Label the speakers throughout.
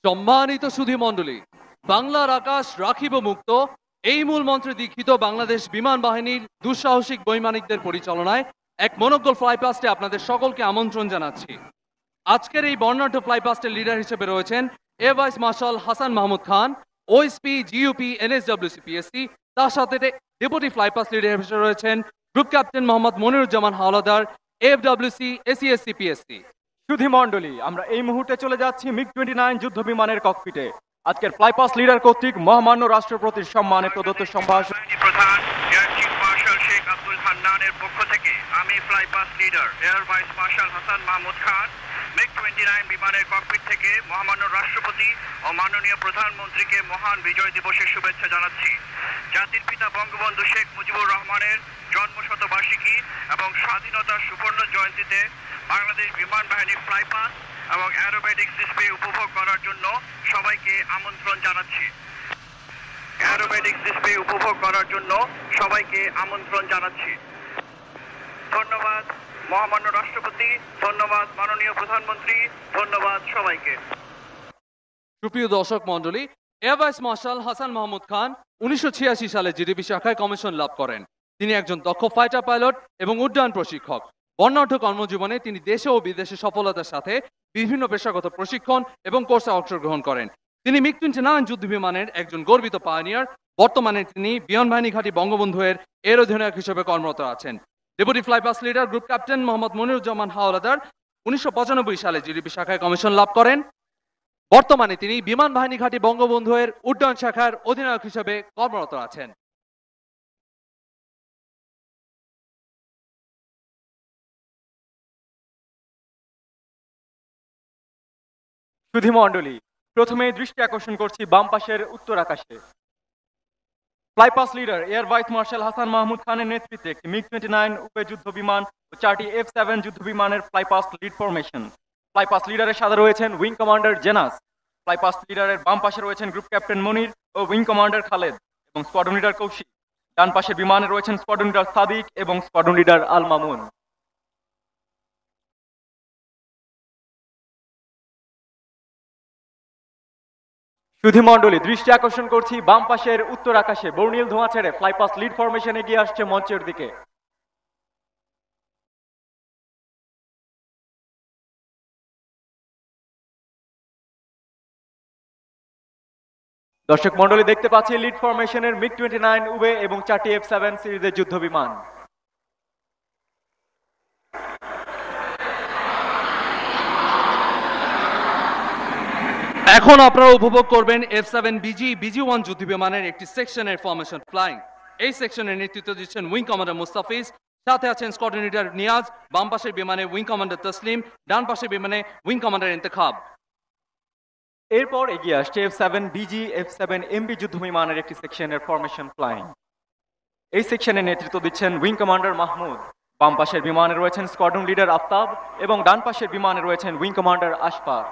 Speaker 1: সম্মানিত সুধী মণ্ডলী, বাংলার আকাশ রাখিব মুক্ত এই মূল মন্ত্রে দীক্ষিত বাংলাদেশ বিমান বাহিনীর দুঃসাহসিক বৈমানিকদের পরিচালনায় এক মনোজ্ঞ ফ্লাইপাস্টে আপনাদের সকলকে আমন্ত্রণ জানাচ্ছি। আজকের এই বর্ণাঢ্য ফ্লাইপাস্টের লিডার হিসেবে রয়েছেন air vice marshal Hasan Mahmud Khan, OSP, GUP, NSWC, PSC. তার সাথে ডেপুটি ফ্লাইপাস্ট লিডার হিসেবে রয়েছেন group captain Mohammad Moniruzzaman Howlader, FWC, ACSC, PSC.
Speaker 2: সুধী মণ্ডলী, আমরা এই মুহূর্তে চলে যাচ্ছি মিগ-29 যুদ্ধ বিমানের ককপিটে। আজকের ফ্লাইপাস্ট লিডার কর্তৃক মহামান্য রাষ্ট্রপতির সম্মানে প্রদত্ত সম্ভাষণ
Speaker 3: প্রধান air chief marshal Sheikh Abdul হান্নানের পক্ষ থেকে আমি flypast leader air vice marshal Hasan Mahmud Khan মিগ-29 বিমানের ককপিট থেকে মহামান্য রাষ্ট্রপতি ও মাননীয় প্রধানমন্ত্রীকে মহান বিজয় দিবসের শুভেচ্ছা জানাচ্ছি। জাতির পিতা বঙ্গবন্ধু শেখ মুজিবুর রহমানের জন্মশতবার্ষিকী এবং স্বাধীনতার সুবর্ণ জয়ন্তীতে বাংলাদেশ বিমান বাহিনীর ফ্লাইপাস্ট এবং অ্যারোবেটিক্স ডিসপ্লে উপভোগ করার জন্য সবাইকে আমন্ত্রণ জানাচ্ছি। অ্যারোবেটিক্স ডিসপ্লে উপভোগ করার জন্য সবাইকে আমন্ত্রণ জানাচ্ছি। ধন্যবাদ মহামান্য রাষ্ট্রপতি, ধন্যবাদ মাননীয় প্রধানমন্ত্রী, ধন্যবাদ সবাইকে।
Speaker 1: সুপ্রিয় দর্শক মণ্ডলী, air vice marshal Hasan Mahmud Khan 1986 সালে জিডিবি শাখায় কমিশন লাভ করেন। তিনি একজন দক্ষ ফাইটার পাইলট এবং উড্ডয়ন প্রশিক্ষক। বর্ণাঢ্য কর্মজীবনে তিনি দেশে ও বিদেশে সফলতার সাথে বিভিন্ন পেশাগত প্রশিক্ষণ এবং কোর্সে অংশগ্রহণ করেন। তিনি মিগ-29 যুদ্ধ বিমানের একজন গর্বিত পাইনিয়ার। বর্তমানে তিনি বিমান বাহিনী ঘাঁটি বঙ্গবন্ধু এর অধিনায়ক হিসেবে কর্মরত আছেন। Deputy flypast leader group captain Mohammad Moniruzzaman Howlader 1995 সালে জিডিবি শাখায় কমিশন লাভ করেন। বর্তমানে তিনি বিমান বাহিনী ঘাঁটি বঙ্গবন্ধু এর উড্ডয়ন শাখার অধিনায়ক হিসেবে কর্মরত আছেন।
Speaker 2: সুধী মণ্ডলী, প্রথমে দৃষ্টি আকর্ষণ করছি বাম পাশের উত্তর আকাশে। Flypast leader air vice marshal Hasan Mahmud খানের নেতৃত্বে একটি মিগ-29 উপে যুদ্ধ বিমান ও 4টি F-7 যুদ্ধ বিমানের ফ্লাইপাস্ট লিড ফরমেশন। ফ্লাইপাস্ট লিডারের সাথে রয়েছেন উইং কমান্ডার জেনাস। ফ্লাইপাস্ট লিডারের বাম পাশে রয়েছেন গ্রুপ ক্যাপ্টেন মনির ও উইং কমান্ডার খালেদ এবং স্কোয়াড্রন লিডার কৌশিক। ডান পাশের বিমানে রয়েছেন স্কোয়াড্রন লিডার সাদিক এবং স্কোয়াড্রন লিডার আল মামুন। সুধী মণ্ডলী, দৃষ্টি আকর্ষণ করছি বাম পাশের উত্তর আকাশে। বর্ণিল ধোঁয়া ছেড়ে ফ্লাইপাস্ট লিড ফরমেশন এগিয়ে আসছে মঞ্চের দিকে। দর্শক মণ্ডলী, দেখতে পাচ্ছি লিড ফরমেশনের মিগ-29 উবে এবং 4টি F-7 সিরিজের যুদ্ধ বিমান।
Speaker 1: এখন আপনারা উপভোগ করবেন F-7 BG-1 যুদ্ধ বিমানের একটি সেকশনের ফরমেশন ফ্লাইং। এই সেকশনের নেতৃত্ব দিচ্ছেন উইং কমান্ডার মুস্তাফিজ, সাথে আছেন স্কোয়াড্রন লিডার নিয়াজ। বাম পাশের বিমানে উইং কমান্ডার তসলিম, ডান পাশের বিমানে উইং কমান্ডার ইন্তেখাব।
Speaker 2: এরপর এগিয়ে আসছে F-7 BG F-7 MB যুদ্ধ বিমানের একটি সেকশনের ফরমেশন ফ্লাইং। এই সেকশনের নেতৃত্ব দিচ্ছেন উইং কমান্ডার মাহমুদ। বাম পাশের বিমানে রয়েছেন স্কোয়াড্রন লিডার আফতাব এবং ডান পাশের বিমানে রয়েছেন উইং কমান্ডার আশফাক।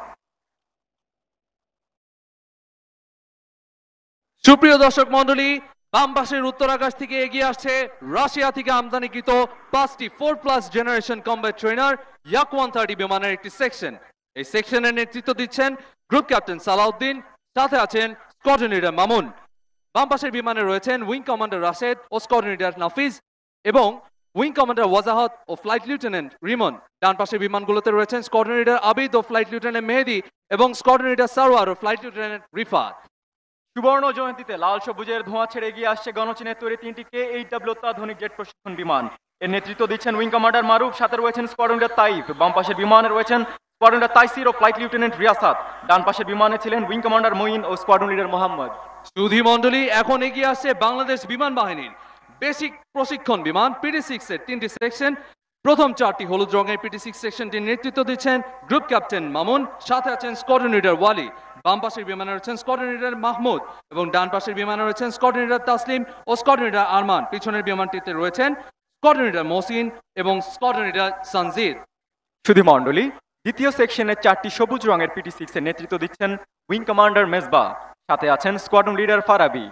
Speaker 1: সুপ্রিয় দর্শক মণ্ডলী, বাম পাশের উত্তর আকাশ থেকে এগিয়ে আসছে রাশিয়া থেকে আমদানিকৃত 5টি 4+ জেনারেশন কমব্যাট ট্রেনার ইয়াক-130 বিমানের একটি সেকশন। এই সেকশনের নেতৃত্ব দিচ্ছেন গ্রুপ ক্যাপ্টেন সালাউদ্দিন, সাথে আছেন স্কোয়াড্রন লিডার মামুন। বাম পাশের বিমানে রয়েছেন উইং কমান্ডার রাশেদ ও স্কোয়াড্রন লিডার নাফিজ এবং উইং কমান্ডার ওয়াজাহাত ও ফ্লাইট লিউটেন্যান্ট রিমন। ডান পাশের বিমানগুলোতে রয়েছেন স্কোয়াড্রন লিডার আবিদ ও ফ্লাইট লিউটেন্যান্ট মেহেদি এবং স্কোয়াড্রন লিডার সারওয়ার ও ফ্লাইট লিউটেন্যান্ট রিফাত।
Speaker 2: সুবর্ণ জয়ন্তীতে লাল সবুজের ধোঁয়া ছেড়ে এগিয়ে আসছে গণচীনের তৈরি 3টি K-8W অত্যাধুনিক জেট প্রশিক্ষণ বিমান। এর নেতৃত্ব দিচ্ছেন উইং কমান্ডার মারুফ, সাথে রয়েছেন স্কোয়াড্রন লিডার তাইফ। বাম পাশের বিমানে রয়েছেন স্কোয়াড্রন লিডার তাইসির ও ফ্লাইট লিউটেন্যান্ট রিয়াসাত। ডান পাশের বিমানে ছিলেন উইং কমান্ডার মঈন ও স্কোয়াড্রন লিডার মোহাম্মদ।
Speaker 1: সুধী মণ্ডলী, এখন এগিয়ে আসছে বাংলাদেশ বিমান বাহিনীর বেসিক প্রশিক্ষণ বিমান PT-6 এর 3টি সেকশন। প্রথম 4টি হলুদ রঙের PT-6 সেকশনটির নেতৃত্ব দিচ্ছেন গ্রুপ ক্যাপ্টেন মামুন, সাথে আছেন স্কোয়াড্রন লিডার ওয়ালি। বাম পাশের বিমানে রয়েছেন স্কোয়াড্রন লিডার মাহমুদ এবং ডান পাশের বিমানে রয়েছেন স্কোয়াড্রন লিডার তাসলিম ও স্কোয়াড্রন লিডার আরমান। পিছনের বিমানটিতে রয়েছেন স্কোয়াড্রন লিডার মহসিন এবং স্কোয়াড্রন লিডার সানজিদ।
Speaker 2: সুধী মণ্ডলী, দ্বিতীয় সেকশনের 4টি সবুজ রঙের PT-6 এর নেতৃত্ব দিচ্ছেন উইং কমান্ডার মেজবা, সাথে আছেন স্কোয়াড্রন লিডার ফারাবি।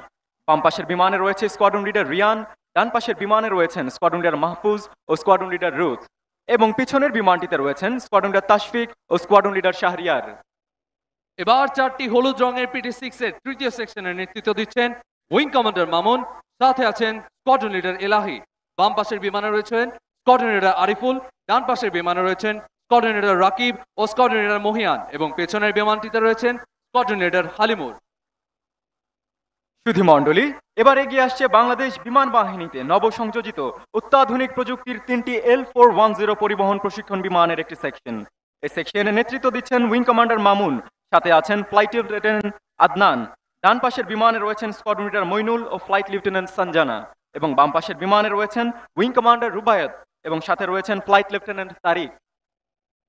Speaker 2: বাম পাশের বিমানে রয়েছে স্কোয়াড্রন লিডার রিয়ান, ডান পাশের বিমানে রয়েছেন স্কোয়াড্রন লিডার মাহফুজ ও স্কোয়াড্রন লিডার রুথ এবং পিছনের বিমানটিতে রয়েছেন স্কোয়াড্রন লিডার তাশফিক ও স্কোয়াড্রন লিডার শাহরিয়ার।
Speaker 1: এবার চারটি হলুদ রঙের পিটি-6 এর তৃতীয় সেকশনের নেতৃত্ব দিচ্ছেন উইং কমান্ডার মামুন, সাথে আছেন স্কোয়াড্রন লিডার এলাহি। বাম পাশের বিমানে রয়েছেন স্কোয়াড্রন লিডার আরিফুল, ডান পাশের বিমানে রয়েছেন স্কোয়াড্রন লিডার রাকিব ও স্কোয়াড্রন লিডার মহিয়ান, এবং পেছনের বিমানটিতে রয়েছেন স্কোয়াড্রন লিডার হালিমুর।
Speaker 2: সুধী মণ্ডলী, এবার এগিয়ে আসছে বাংলাদেশ বিমান বাহিনীতে নবসংযোজিত অত্যাধুনিক প্রযুক্তির 3টি L410 পরিবহন প্রশিক্ষণ বিমানের একটি সেকশন। এই সেকশনের নেতৃত্ব দিচ্ছেন উইং কমান্ডার মামুন, সাথে আছেন ফ্লাইট লেফটেন্যান্ট আদনান। ডান পাশের বিমানে রয়েছেন স্কোয়াড্রন লিডার মইনুল ও ফ্লাইট লেফটেন্যান্ট সঞ্জানা, এবং বাম পাশের বিমানে রয়েছেন উইং কমান্ডার রুবায়েত এবং সাথে রয়েছেন ফ্লাইট লেফটেন্যান্ট তারিক।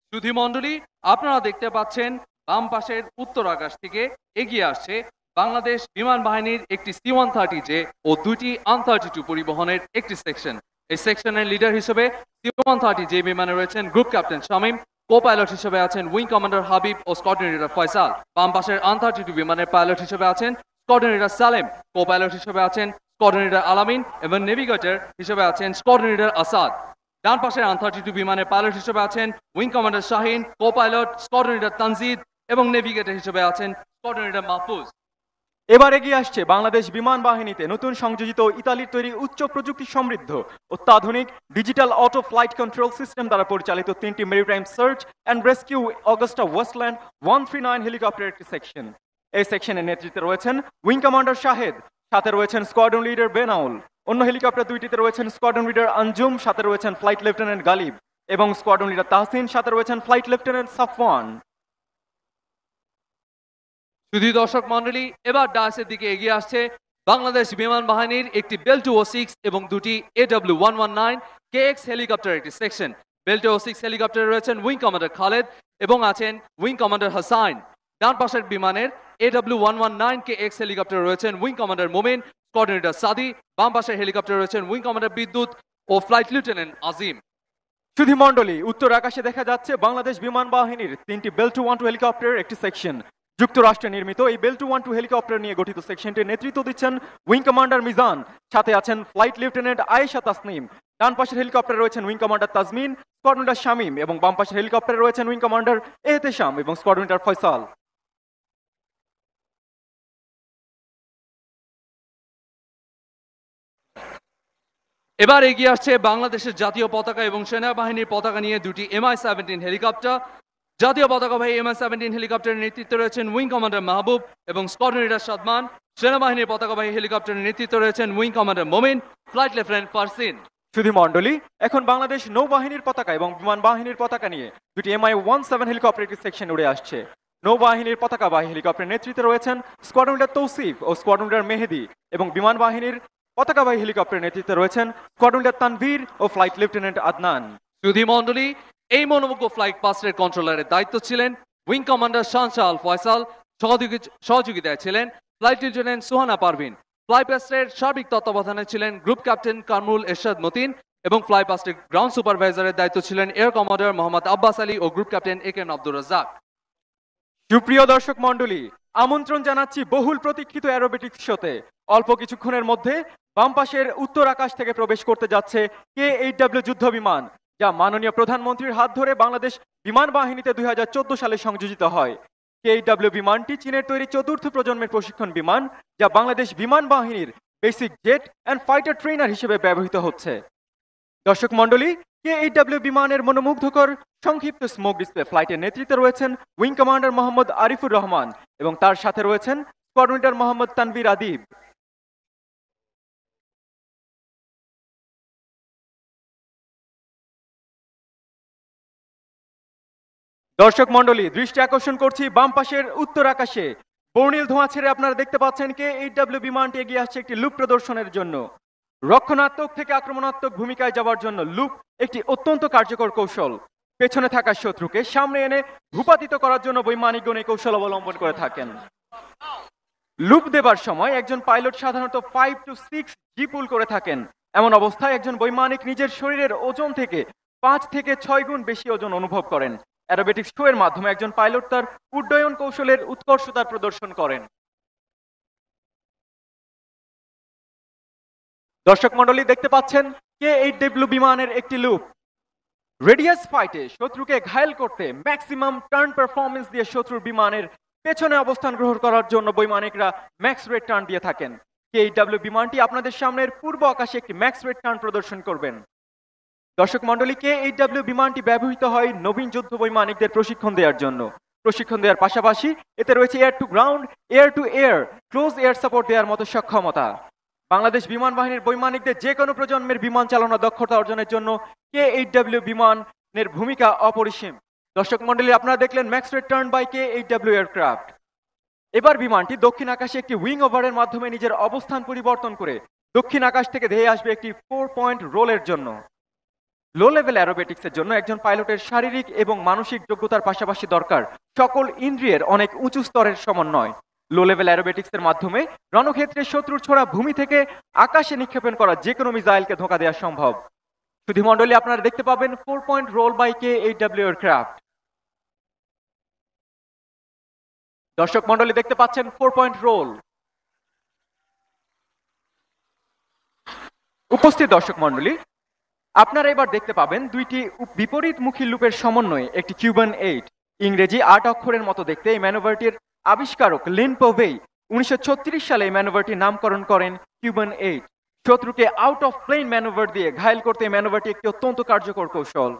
Speaker 1: সুধী মণ্ডলী, আপনারা দেখতে পাচ্ছেন বাম পাশের উত্তর আকাশ থেকে এগিয়ে আসছে বাংলাদেশ বিমান বাহিনীর একটি C-130J ও দুটি AN-32 পরিবহনের একটি সেকশন। এই সেকশনের লিডার হিসেবে C-130J বিমানে রয়েছেন group captain Shamim, co pilot হিসেবে আছেন উইং কমান্ডার হাবিব ও স্কোয়াড্রন লিডার ফয়সাল। বাম পাশের AN-32 বিমানের পাইলট হিসেবে আছেন squadron leader Salem, co pilot হিসেবে আছেন স্কোয়াড্রন লিডার আলামিন, এবং নেভিগেটর হিসেবে আছেন স্কোয়াড্রন লিডার আসাদ। ডান পাশের AN-32 বিমানের পাইলট হিসেবে আছেন wing commander Shahin, co pilot squadron leader Tanzid, এবং নেভিগেটর হিসেবে আছেন স্কোয়াড্রন লিডার মাহফুজ।
Speaker 2: এবার এগিয়ে আসছে বাংলাদেশ বিমান বাহিনীতে নতুন সংযোজিত ইতালির তৈরি উচ্চ প্রযুক্তি সমৃদ্ধ অত্যাধুনিক digital auto flight control system দ্বারা পরিচালিত 3টি maritime search and rescue Augusta wasteland 139 helicopter একটি সেকশন। এই সেকশনের নেতৃত্বে রয়েছেন উইং কমান্ডার শাহেদ, সাথে রয়েছেন স্কোয়াড্রন লিডার বেনাউল। অন্য হেলিকপ্টার দুইটিতে রয়েছেন স্কোয়াড্রন লিডার আঞ্জুম, সাথে রয়েছেন ফ্লাইট লেফটেন্যান্ট গালিব, এবং স্কোয়াড্রন লিডার তাহসিন, সাথে রয়েছেন ফ্লাইট লেফটেন্যান্ট সাফওয়ান।
Speaker 1: সুধী দর্শক মন্ডলী, এবার ডায়াসের দিকে এগিয়ে আসছে বাংলাদেশ বিমান বাহিনীর একটি বেল 206 এবং দুটি AW119 KX হেলিকপ্টার একটি সেকশন। বেল 206 হেলিকপ্টারে রয়েছেন উইং কমান্ডার খালেদ এবং আছেন উইং কমান্ডার হাসান। ডান পাশের বিমানের AW119 KX হেলিকপ্টারে রয়েছেন উইং কমান্ডার মোমিন, স্কোয়াড্রন লিডার সাদি। বাম পাশের হেলিকপ্টারে রয়েছেন উইং কমান্ডার বিদ্যুৎ ও ফ্লাইট লেফটেন্যান্ট আজিম।
Speaker 2: সুধী মণ্ডলী, উত্তর আকাশে দেখা যাচ্ছে বাংলাদেশ বিমান বাহিনীর 3টি বেল 212 হেলিকপ্টারের একটি সেকশন। যুক্তরাষ্ট্রে নির্মিত এই বেল 212 হেলিকপ্টার নিয়ে গঠিত সেকশনটির নেতৃত্ব দিচ্ছেন উইং কমান্ডার মিজান, সাথে আছেন ফ্লাইট লেফটেন্যান্ট আয়েশা তাসনিম। ডান পাশের হেলিকপ্টারে রয়েছেন wing commander Tazmin, squadron leader Shamim, এবং বাম পাশের হেলিকপ্টারে রয়েছেন উইং কমান্ডার এহতেশাম এবং স্কোয়াড্রন লিডার ফয়সাল।
Speaker 1: এবার এগিয়ে আসছে বাংলাদেশের জাতীয় পতাকা এবং সেনাবাহিনীর পতাকা নিয়ে দুটি MI-17 হেলিকপ্টার। জাতীয় পতাকাবাহী MI-17 হেলিকপ্টারের নেতৃত্বে রয়েছেন উইং কমান্ডার মাহবুব এবং স্কোয়াড্রন লিডার সাদমান। সেনাবাহিনীর পতাকাবাহী হেলিকপ্টারের নেতৃত্বে রয়েছেন উইং কমান্ডার মোমিন, ফ্লাইট লেফটেন্যান্ট ফারসিন।
Speaker 2: সুধী মণ্ডলী, এখন বাংলাদেশ নৌবাহিনীর পতাকা এবং বিমান বাহিনীর পতাকা নিয়ে দুটি MI-17 হেলিকপ্টার একটি সেকশন উড়ে আসছে। নৌবাহিনীর পতাকাবাহী হেলিকপ্টারের নেতৃত্বে রয়েছেন স্কোয়াড্রন লিডার তৌসিফ ও স্কোয়াড্রন লিডার মেহেদি, এবং বিমান বাহিনীর পতাকাবাহী হেলিকপ্টারের নেতৃত্বে রয়েছেন স্কোয়াড্রন লিডার তানভীর ও ফ্লাইট লেফটেন্যান্ট আদনান।
Speaker 1: সুধী মণ্ডলী, এই মনোমুগ্ধ ফ্লাইট পাস্টের কন্ট্রোলারের দায়িত্ব ছিলেন উইং কমান্ডার শাহনশাহ আল ফয়সাল, সহযোগিতায় ছিলেন ফ্লাইট লেফটেন্যান্ট সুহানা পারভিন। ফ্লাই পাস্টের সার্বিক তত্ত্বাবধানে ছিলেন গ্রুপ ক্যাপ্টেন কামরুল এরশাদ মতিন, এবং ফ্লাই পাস্টের গ্রাউন্ড সুপারভাইজারের দায়িত্ব ছিলেন এয়ার কমান্ডার মোহাম্মদ আব্বাস আলী ও group captain AK Abdur Razzak.
Speaker 2: সুপ্রিয় দর্শক মণ্ডলী, আমন্ত্রণ জানাচ্ছি বহুল প্রতীক্ষিত অ্যারোবেটিক্স শোতে। অল্প কিছুক্ষণের মধ্যে বাম পাশের উত্তর আকাশ থেকে প্রবেশ করতে যাচ্ছে K-8W যুদ্ধ বিমান, যা মাননীয় প্রধানমন্ত্রীর হাত ধরে বাংলাদেশ বিমান বাহিনীতে 2014 সালে সংযোজিত হয়। K-8W বিমানটি চীনের তৈরি চতুর্থ প্রজন্মের প্রশিক্ষণ বিমান, যা বাংলাদেশ বিমান বাহিনীর basic jet and fighter trainer হিসেবে ব্যবহৃত হচ্ছে। দর্শক মণ্ডলী, K-8W বিমানের মনোমুগ্ধকর সংক্ষিপ্ত স্মোক ডিসপ্লে ফ্লাইটের নেতৃত্বে রয়েছেন উইং কমান্ডার মোহাম্মদ আরিফুর রহমান, এবং তার সাথে রয়েছেন স্কোয়াড্রন লিডার মোহাম্মদ তানভীর আদিব। দর্শক মণ্ডলী, দৃষ্টি আকর্ষণ করছি বাম পাশের উত্তর আকাশে। বর্ণিল ধোঁয়া ছেড়ে আপনারা দেখতে পাচ্ছেন K-8W বিমানটি এগিয়ে আসছে একটি লুপ প্রদর্শনের জন্য। রক্ষণাত্মক থেকে আক্রমণাত্মক ভূমিকায় যাওয়ার জন্য লুপ একটি অত্যন্ত কার্যকর কৌশল। পেছনে থাকা শত্রুকে সামনে এনে ভূপাতিত করার জন্য বৈমানিকগণ এই কৌশল অবলম্বন করে থাকেন। লুপ দেবার সময় একজন পাইলট সাধারণত 5 to 6 জি পুল করে থাকেন। এমন অবস্থায় একজন বৈমানিক নিজের শরীরের ওজন থেকে 5 থেকে 6 গুণ বেশি ওজন অনুভব করেন। অ্যারোবেটিক্স শো এর মাধ্যমে একজন পাইলট তার উড্ডয়ন কৌশলের উৎকর্ষতার প্রদর্শন করেন। দর্শক মণ্ডলী, দেখতে পাচ্ছেন K-8W বিমানের একটি লুপ। রেডিয়াস ফাইটে শত্রুকে ঘায়েল করতে ম্যাক্সিমাম টার্ন পারফরমেন্স দিয়ে শত্রুর বিমানের পেছনে অবস্থান গ্রহণ করার জন্য বৈমানিকরা ম্যাক্স রেট টার্ন দিয়ে থাকেন। KHW বিমানটি আপনাদের সামনের পূর্ব আকাশে একটি ম্যাক্স রেট টার্ন প্রদর্শন করবেন। দর্শক মণ্ডলী, KHW বিমানটি ব্যবহৃত হয় নবীন যুদ্ধ বৈমানিকদের প্রশিক্ষণ দেওয়ার জন্য। প্রশিক্ষণ দেওয়ার পাশাপাশি এতে রয়েছে air to ground, air to air, close air support দেওয়ার মতো সক্ষমতা। বাংলাদেশ বিমান বাহিনীর বৈমানিকদের যে কোনো প্রজন্মের বিমান চালানোর দক্ষতা অর্জনের জন্য KHW বিমানের ভূমিকা অপরিসীম। দর্শক মণ্ডলী, আপনারা দেখলেন max rate turn by KHW aircraft. এবার বিমানটি দক্ষিণ আকাশে একটি উইং ওভারের মাধ্যমে নিজের অবস্থান পরিবর্তন করে দক্ষিণ আকাশ থেকে ধেয়ে আসবে একটি 4 পয়েন্ট রোলের জন্য। লো লেভেল অ্যারোবেটিক্সের জন্য একজন পাইলটের শারীরিক এবং মানসিক যোগ্যতার পাশাপাশি দরকার সকল ইন্দ্রিয়ের অনেক উঁচু স্তরের সমন্বয়। লো লেভেল অ্যারোবেটিক্সের মাধ্যমে রণক্ষেত্রে শত্রুর ছোড়া ভূমি থেকে আকাশে নিক্ষেপণ করা যে কোনো মিসাইলকে ধোঁকা দেওয়া সম্ভব। সুধী মণ্ডলী, আপনারা দেখতে পাবেন 4 point roll by KHW aircraft. দর্শক মণ্ডলী দেখতে পাচ্ছেন 4 পয়েন্ট রোল। উপস্থিত দর্শক মণ্ডলী, আপনারা এবার দেখতে পাবেন দুইটি বিপরীতমুখী লুপের সমন্বয়ে একটি কিউবান 8। ইংরেজি 8 অক্ষরের মতো দেখতে এই ম্যানুভারটির আবিষ্কারক লিন পোভেই 1936 সালে এই ম্যানুভারটির নামকরণ করেন কিউবান 8। শত্রুকে আউট অফ প্লেন ম্যানুভার দিয়ে ঘায়েল করতে এই ম্যানুভারটি একটি অত্যন্ত কার্যকর কৌশল।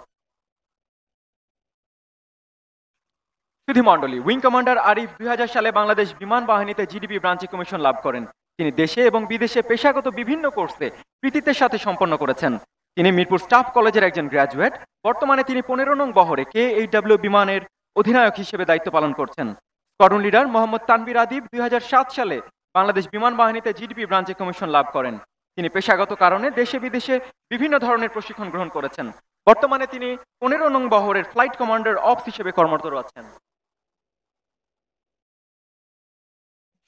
Speaker 2: সুধী মণ্ডলী, উইং কমান্ডার আরিফ 2000 সালে বাংলাদেশ বিমান বাহিনীতে জিডিপি ব্রাঞ্চে কমিশন লাভ করেন। তিনি দেশে এবং বিদেশে পেশাগত বিভিন্ন কোর্সে কৃতিত্বের সাথে সম্পন্ন করেছেন। তিনি মিরপুর স্টাফ কলেজের একজন গ্র্যাজুয়েট। বর্তমানে তিনি 15 নং বহরে KHW বিমানের অধিনায়ক হিসেবে দায়িত্ব পালন করছেন। স্কোয়াড্রন লিডার মোহাম্মদ তানভীর আদিব 2007 সালে বাংলাদেশ বিমান বাহিনীতে জিডিপি ব্রাঞ্চে কমিশন লাভ করেন। তিনি পেশাগত কারণে দেশে বিদেশে বিভিন্ন ধরনের প্রশিক্ষণ গ্রহণ করেছেন। বর্তমানে তিনি 15 নং বহরের ফ্লাইট কমান্ডার অপস হিসেবে কর্মরত আছেন।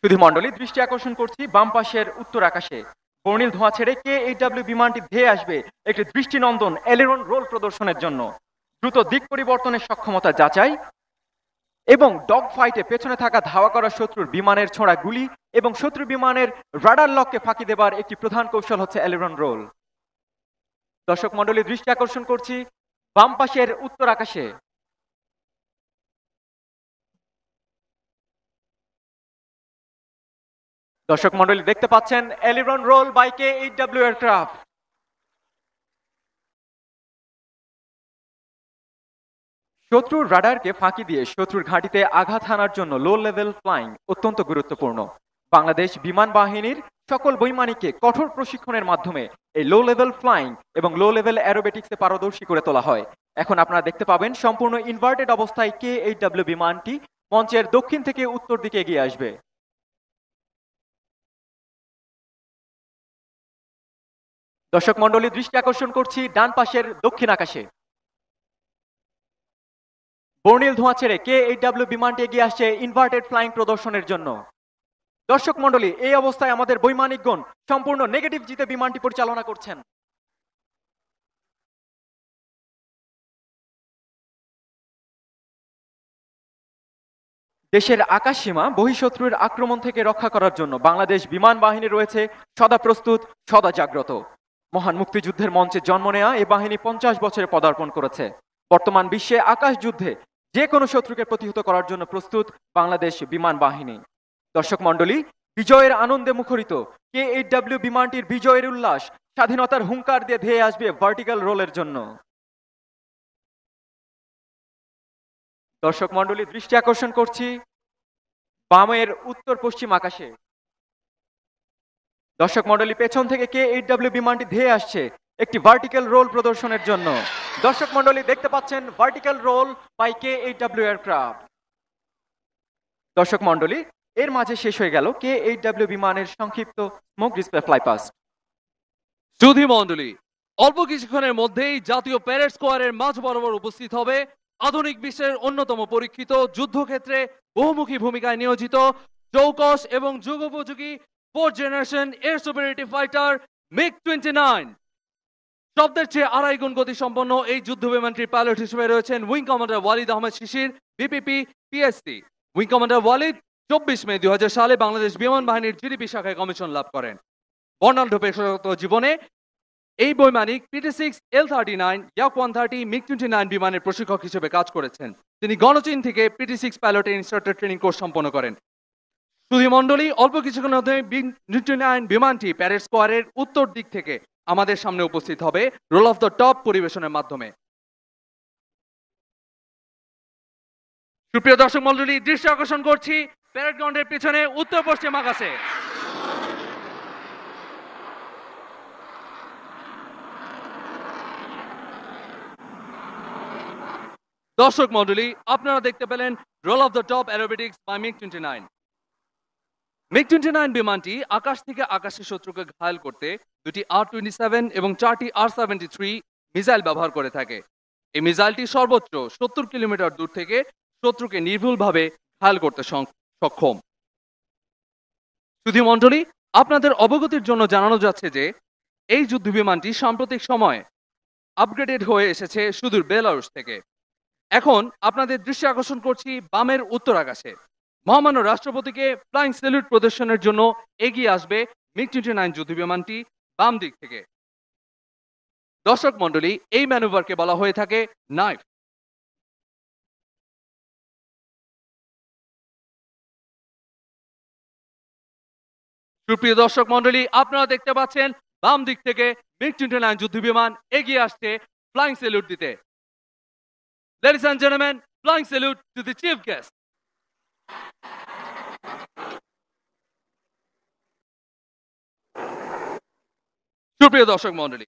Speaker 2: সুধী মণ্ডলী, দৃষ্টি আকর্ষণ করছি বাম পাশের উত্তর আকাশে। বর্ণিল ধোঁয়া ছেড়ে KHW বিমানটি ধেয়ে আসবে একটি দৃষ্টিনন্দন এলিরন রোল প্রদর্শনের জন্য। দ্রুত দিক পরিবর্তনের সক্ষমতা যাচাই এবং ডগ ফাইটে পেছনে থাকা ধাওয়া করা শত্রুর বিমানের ছোড়া গুলি এবং শত্রু বিমানের রাডার লককে ফাঁকি দেবার একটি প্রধান কৌশল হচ্ছে এলিরন রোল। দর্শক মণ্ডলী, দৃষ্টি আকর্ষণ করছি বাম পাশের উত্তর আকাশে। দর্শক মণ্ডলী দেখতে পাচ্ছেন এলিরন রোল বাই KHW এয়ারক্রাফট। শত্রুর রাডারকে ফাঁকি দিয়ে শত্রুর ঘাঁটিতে আঘাত হানার জন্য লো লেভেল ফ্লাইং অত্যন্ত গুরুত্বপূর্ণ। বাংলাদেশ বিমান বাহিনীর সকল বৈমানিককে কঠোর প্রশিক্ষণের মাধ্যমে এই লো লেভেল ফ্লাইং এবং লো লেভেল অ্যারোবেটিক্সে পারদর্শী করে তোলা হয়। এখন আপনারা দেখতে পাবেন সম্পূর্ণ ইনভার্টেড অবস্থায় KHW বিমানটি মঞ্চের দক্ষিণ থেকে উত্তর দিকে এগিয়ে আসবে। দর্শক মণ্ডলী, দৃষ্টি আকর্ষণ করছি ডান পাশের দক্ষিণ আকাশে। বর্ণিল ধোঁয়া ছেড়ে KHW বিমানটি এগিয়ে আসছে ইনভার্টেড ফ্লাইং প্রদর্শনের জন্য। দর্শক মণ্ডলী, এই অবস্থায় আমাদের বৈমানিকগণ সম্পূর্ণ নেগেটিভ জিতে বিমানটি পরিচালনা করছেন। দেশের আকাশ সীমা বহিঃশত্রুর আক্রমণ থেকে রক্ষা করার জন্য বাংলাদেশ বিমান বাহিনী রয়েছে সদা প্রস্তুত, সদা জাগ্রত। মহান মুক্তিযুদ্ধের মঞ্চে জন্ম নেয়া এই বাহিনী 50 বছরে পদার্পণ করেছে। বর্তমান বিশ্বে আকাশ যুদ্ধে যে কোনো শত্রুকে প্রতিহত করার জন্য প্রস্তুত বাংলাদেশ বিমান বাহিনী। দর্শক মণ্ডলী, বিজয়ের আনন্দে মুখরিত KHW বিমানটির বিজয়ের উল্লাস, স্বাধীনতার হুঙ্কার দিয়ে ধেয়ে আসবে ভার্টিক্যাল রোলের জন্য। দর্শক মণ্ডলী, দৃষ্টি আকর্ষণ করছি বামের উত্তর পশ্চিম আকাশে। দর্শক মণ্ডলী, পেছন থেকে KHW বিমানটি ধেয়ে আসছে একটি ভার্টিক্যাল রোল প্রদর্শনের জন্য। দর্শক মণ্ডলী দেখতে পাচ্ছেন vertical roll by KHW aircraft. দর্শক মণ্ডলী, এর মাঝে শেষ হয়ে গেল KHW বিমানের সংক্ষিপ্ত স্মোক ডিসপ্লে ফ্লাইপাস্ট।
Speaker 1: সুধী মণ্ডলী, অল্প কিছুক্ষণের মধ্যেই জাতীয় প্যারেড স্কোয়ারের মাঝ বরাবর উপস্থিত হবে আধুনিক বিশ্বের অন্যতম পরীক্ষিত যুদ্ধক্ষেত্রে বহুমুখী ভূমিকায় নিয়োজিত চৌকস এবং যুগোপযোগী 4th generation air superiority fighter MiG-29। শব্দের চেয়ে 2.5 গুণ গতি সম্পন্ন এই যুদ্ধ বিমানটির পাইলট হিসেবে রয়েছেন উইং কমান্ডার ওয়ালিদ আহমেদ শিশির, BPP PSC। Wing commander Walid 24 মে 2000 সালে বাংলাদেশ বিমান বাহিনীর জিডিপি শাখায় কমিশন লাভ করেন। বর্ণাঢ্য পেশাগত জীবনে এই বৈমানিক PT-6 L-39 Yak-130 MiG-29 বিমানের প্রশিক্ষক হিসেবে কাজ করেছেন। তিনি গণচীন থেকে PT-6 পাইলটের ইনস্ট্রাক্টর ট্রেনিং কোর্স সম্পন্ন করেন। সুধী মণ্ডলী, অল্প কিছুক্ষণের মধ্যে MiG-29 বিমানটি প্যারেড স্কোয়ারের উত্তর দিক থেকে আমাদের সামনে উপস্থিত হবে রোল অফ দ্য টপ পরিবেশনের মাধ্যমে। সুপ্রিয় দর্শক মণ্ডলী, দৃষ্টি আকর্ষণ করছি প্যারেড গ্রাউন্ডের পিছনে উত্তর পশ্চিম আকাশে। দর্শক মণ্ডলী, আপনারা দেখতে পেলেন roll of the top aerobatics by MiG-29। MiG-29 বিমানটি আকাশ থেকে আকাশে শত্রুকে ঘায়েল করতে দুটি R-27 এবং 4টি R-73 মিসাইল ব্যবহার করে থাকে। এই মিসাইলটি সর্বোচ্চ 70 কিলোমিটার দূর থেকে শত্রুকে নির্ভুলভাবে ঘায়েল করতে সক্ষম। সুধী মণ্ডলী, আপনাদের অবগতির জন্য জানানো যাচ্ছে যে এই যুদ্ধ বিমানটি সাম্প্রতিক সময়ে আপগ্রেডেড হয়ে এসেছে সুদূর বেলারুশ থেকে। এখন আপনাদের দৃষ্টি আকর্ষণ করছি বামের উত্তর আকাশে। মহামান্য রাষ্ট্রপতিকে ফ্লাইং স্যালুট প্রদর্শনের জন্য এগিয়ে আসবে MiG-29 যুদ্ধ বিমানটি বাম দিক থেকে। দর্শক মণ্ডলী, এই ম্যানুভারকে বলা হয়ে থাকে নাইফ। সুপ্রিয় দর্শক মণ্ডলী, আপনারা দেখতে পাচ্ছেন বাম দিক থেকে MiG-29 যুদ্ধ বিমান এগিয়ে আসছে ফ্লাইং স্যালুট দিতে। Ladies and gentlemen, flying salute to the chief guest. সুপ্রিয় দর্শক মণ্ডলী,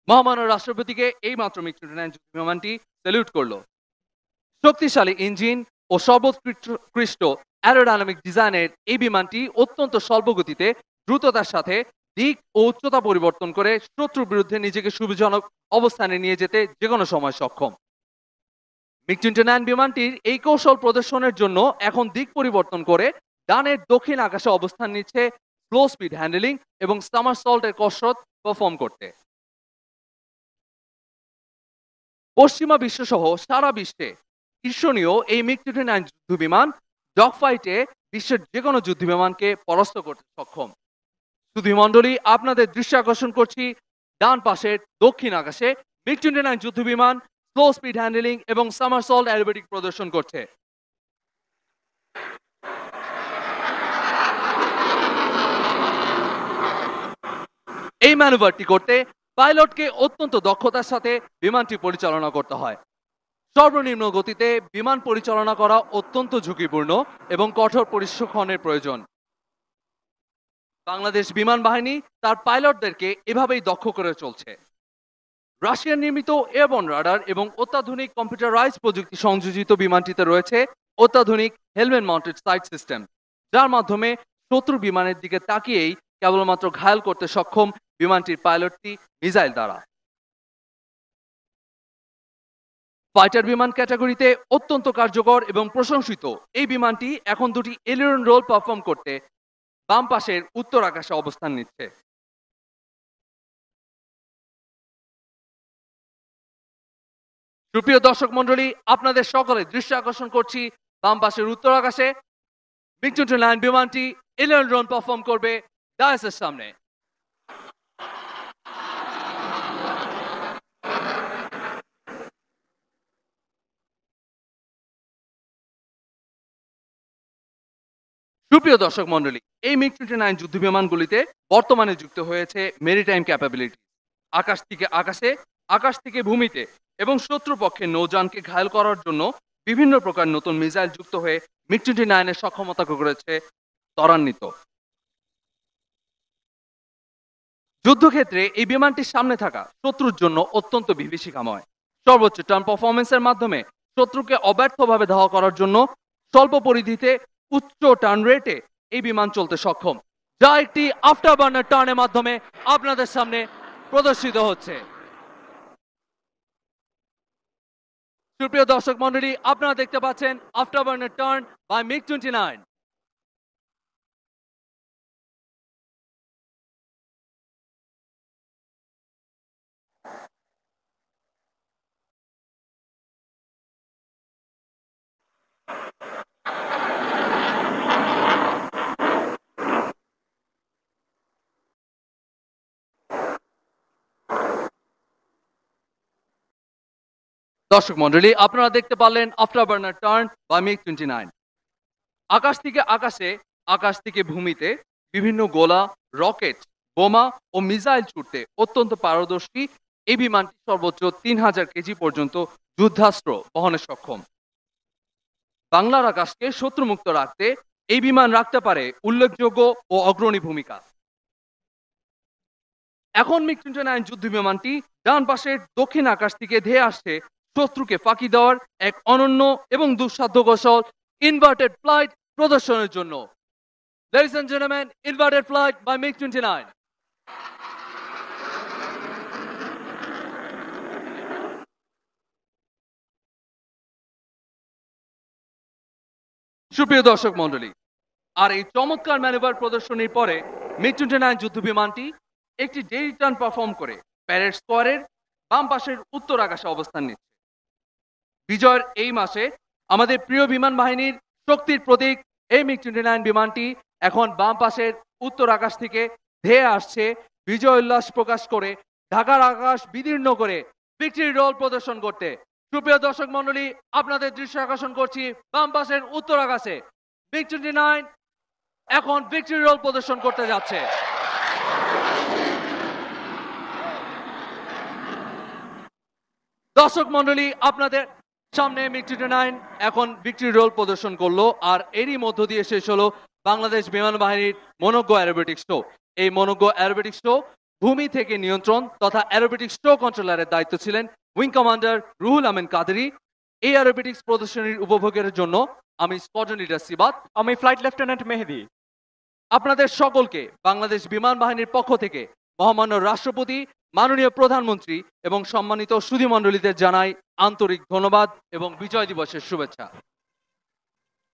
Speaker 1: মহামান্য রাষ্ট্রপতিকে এই মাত্র MiG-29 যুদ্ধ বিমানটি স্যালুট করলো। শক্তিশালী ইঞ্জিন ও সর্বোৎকৃষ্ট অ্যারোডাইনামিক ডিজাইনের এই বিমানটি অত্যন্ত স্বল্প গতিতে দ্রুততার সাথে দিক ও উচ্চতা পরিবর্তন করে শত্রুর বিরুদ্ধে নিজেকে সুবিধাজনক অবস্থানে নিয়ে যেতে যে কোনো সময় সক্ষম। MiG-29 বিমানটির এই কৌশল প্রদর্শনের জন্য এখন দিক পরিবর্তন করে ডানের দক্ষিণ আকাশে অবস্থান নিচ্ছে স্লো স্পিড হ্যান্ডেলিং এবং সামারসল্টের কসরত পারফর্ম করতে। পশ্চিমা বিশ্ব সহ সারা বিশ্বে ঈর্ষণীয় এই MiG-29 যুদ্ধ বিমান ডগ ফাইটে বিশ্বের যে কোনো যুদ্ধ বিমানকে পরাস্ত করতে সক্ষম। সুধী মণ্ডলী, আপনাদের দৃষ্টি আকর্ষণ করছি ডান পাশের দক্ষিণ আকাশে MiG-29 যুদ্ধ বিমান স্লো স্পিড হ্যান্ডেলিং এবং সামারসল্ট অ্যারোবেটিক প্রদর্শন করছে। এই ম্যানুভারটি করতে পাইলটকে অত্যন্ত দক্ষতার সাথে বিমানটি পরিচালনা করতে হয়। সর্বনিম্ন গতিতে বিমান পরিচালনা করা অত্যন্ত ঝুঁকিপূর্ণ এবং কঠোর প্রশিক্ষণের প্রয়োজন। বাংলাদেশ বিমান বাহিনী তার পাইলটদেরকে এভাবেই দক্ষ করে চলছে। রাশিয়ান নির্মিত এয়ারবর্ন রাডার এবং অত্যাধুনিক কম্পিউটারাইজ প্রযুক্তি সংযোজিত বিমানটিতে রয়েছে অত্যাধুনিক হেলমেট মাউন্টেড সাইট সিস্টেম, যার মাধ্যমে শত্রু বিমানের দিকে তাকিয়েই কেবলমাত্র ঘায়েল করতে সক্ষম বিমানটির পাইলটটি মিসাইল দ্বারা। ফাইটার বিমান ক্যাটাগরিতে অত্যন্ত কার্যকর এবং প্রশংসিত এই বিমানটি এখন দুটি এলিরন রোল পারফর্ম করতে বাম পাশের উত্তর আকাশে অবস্থান নিচ্ছে। সুপ্রিয় দর্শক মণ্ডলী, আপনাদের সকলে দৃষ্টি আকর্ষণ করছি বাম পাশের উত্তর আকাশে। MiG-29 বিমানটি এলিরন রোল পারফর্ম করবে ডায়াসের সামনে। সুপ্রিয় দর্শক মণ্ডলী, এই MiG-29 যুদ্ধ বিমানগুলিতে বর্তমানে যুক্ত হয়েছে মেরিটাইম ক্যাপাবিলিটি। আকাশ থেকে আকাশে, আকাশ থেকে ভূমিতে এবং শত্রুপক্ষের নৌযানকে ঘায়েল করার জন্য বিভিন্ন প্রকার নতুন মিসাইল যুক্ত হয়ে MiG-29 এর সক্ষমতা করেছে ত্বরান্বিত। যুদ্ধক্ষেত্রে এই বিমানটির সামনে থাকা শত্রুর জন্য অত্যন্ত বিভীষিকাময়। সর্বোচ্চ টার্ন পারফরমেন্সের মাধ্যমে শত্রুকে অব্যর্থভাবে ধাওয়া করার জন্য স্বল্প পরিধিতে উচ্চ টার্ন রেটে এই বিমান চলতে সক্ষম, যা একটি আফটার বার্নার টার্নের মাধ্যমে আপনাদের সামনে প্রদর্শিত হচ্ছে। সুপ্রিয় দর্শক মণ্ডলী, আপনারা দেখতে পাচ্ছেন after burner turn by MiG-29। দর্শক মন্ডলী, আপনারা দেখতে পারলেন afterburner turn by MiG 29। আকাশ থেকে আকাশে, আকাশ থেকে ভূমিতে বিভিন্ন গোলা, রকেট, বোমা ও মিসাইল ছুটতে অত্যন্ত পারদর্শী এই বিমানটি সর্বোচ্চ 3000 কেজি পর্যন্ত যুদ্ধাস্ত্র বহনে সক্ষম। বাংলার আকাশকে শত্রুমুক্ত রাখতে এই বিমান রাখতে পারে উল্লেখযোগ্য ও অগ্রণী ভূমিকা। এখন মিগ 29 যুদ্ধ বিমানটি ডান পাশের দক্ষিণ আকাশ থেকে ধেয়ে আসছে শত্রুকে ফাঁকি দেওয়ার এক অনন্য এবং দুঃসাধ্য কৌশল ইনভার্টেড ফ্লাইট প্রদর্শনের জন্য। Ladies and gentlemen, inverted flight by MiG-29. সুপ্রিয় দর্শক মন্ডলী, আর এই চমৎকার ম্যানুভার প্রদর্শনীর পরে মিগ-29 যুদ্ধ বিমানটি একটি ডেইলি টার্ন পারফর্ম করে প্যারেড স্কোয়ারের বাম পাশের উত্তর আকাশে অবস্থান নিচ্ছে। বিজয়ের এই মাসে আমাদের প্রিয় বিমান বাহিনীর শক্তির প্রতীক এই মিগ-29 বিমানটি এখন বাম পাশের উত্তর আকাশ থেকে ধেয়ে আসছে বিজয় উল্লাস প্রকাশ করে ঢাকার আকাশ বিদীর্ণ করে ভিক্টরি রোল প্রদর্শন করতে। সুপ্রিয় দর্শক মন্ডলী, আপনাদের দৃশ্য আকর্ষণ করছি বাম পাশের উত্তর আকাশে মিগ-29 এখন ভিক্টরি রোল প্রদর্শন করতে যাচ্ছে। দর্শক মন্ডলী, আপনাদের সামনে মিগ-29 এখন ভিক্টরি রোল প্রদর্শন করলো, আর এরই মধ্য দিয়ে শেষ হলো বাংলাদেশ বিমান বাহিনীর মনোজ্ঞ অ্যারোবেটিক্স শো। এই মনোজ্ঞ অ্যারোবেটিক্স শো ভূমি থেকে নিয়ন্ত্রণ তথা অ্যারোবেটিক্স শো কন্ট্রোলারের দায়িত্ব ছিলেন উইং কমান্ডার রুহুল আমিন কাদেরী। এই অ্যারোবেটিক্স প্রদর্শনীর উপভোগের জন্য আমি স্কোয়াড্রন লিডার সিবাত,
Speaker 2: আমি ফ্লাইট লেফটেন্যান্ট মেহেদি,
Speaker 1: আপনাদের সকলকে বাংলাদেশ বিমান বাহিনীর পক্ষ থেকে মহামান্য রাষ্ট্রপতি, মাননীয় প্রধানমন্ত্রী এবং সম্মানিত সুধী মণ্ডলীদের জানাই আন্তরিক ধন্যবাদ এবং বিজয় দিবসের শুভেচ্ছা।